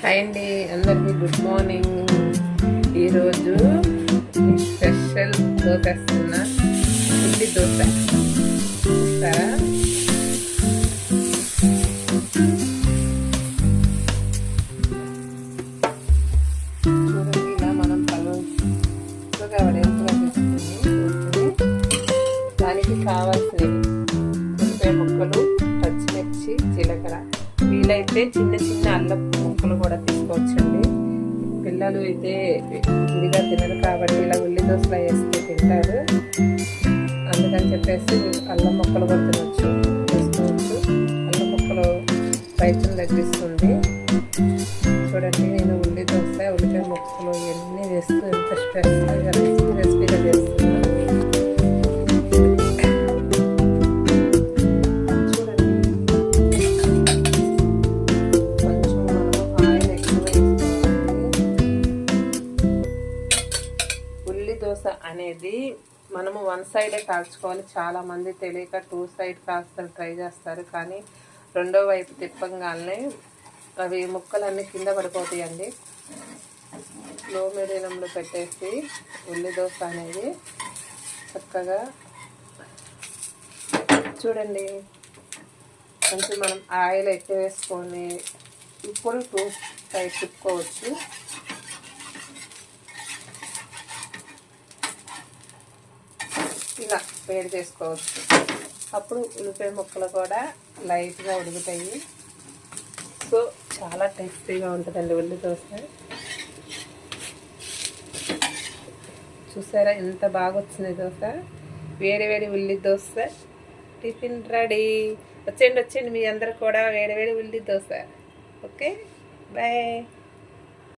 Hi అండి, అందరికీ good morning. ఈరోజు స్పెషల్ దోశ వేస్తున్నా, ఉల్లి దోశ. చూస్తారా? చూడండి, ఇలా మనం పలుగా వడేంపుగా తీసుకుని దానికి కావాల్సినవి ఉల్లిపాయ ముక్కలు, పచ్చిమిర్చి, జీలకర్ర, వీలైతే చిన్న చిన్న అల్లం ముక్కలు కూడా తీసుకోవచ్చండి. పిల్లలు అయితే ఇదిగా తినరు కాబట్టి ఇలా ఉల్లి దోశలు వేస్తే తింటారు. అందుకని చెప్పేసి అల్లం ముక్కలు కూడా తినవచ్చు, తీసుకోవచ్చు. అల్లం ముక్కలు రైతును తగ్గిస్తుంది. చూడండి, నేను ఉల్లి దోశ, ఉల్లిపాయ ముక్కలు ఇవన్నీ వేస్తూ ఎంత స్పెషల్గా రెసిపీగా చేస్తున్నాను. దోశ అనేది మనము వన్ సైడే కాల్చుకోవాలి. చాలామంది తెలియక టూ సైడ్ కాస్త ట్రై చేస్తారు, కానీ రెండో వైపు తిప్పంగానే అవి ముక్కలన్నీ కింద పడిపోతాయండి. లో మీడియంలో పెట్టేసి ఉల్లి దోశ అనేది చక్కగా చూడండి, కొంచెం మనం ఆయిల్ ఎక్కువ వేసుకొని ఇప్పుడు టూ సైడ్ తిప్పుకోవచ్చు. ఇలా వేడి చేసుకోవచ్చు. అప్పుడు ఉల్లిపాయ ముక్కలు కూడా లైట్గా ఉడుకుతాయి. సో చాలా టేస్టీగా ఉంటుందండి ఉల్లి దోశ. చూసారా ఎంత బాగా వచ్చింది దోశ? వేడి వేడి ఉల్లి దోశ టిఫిన్ రెడీ. వచ్చేయండి మీ అందరు కూడా వేడి వేడి ఉల్లి దోశ. Okay, bye.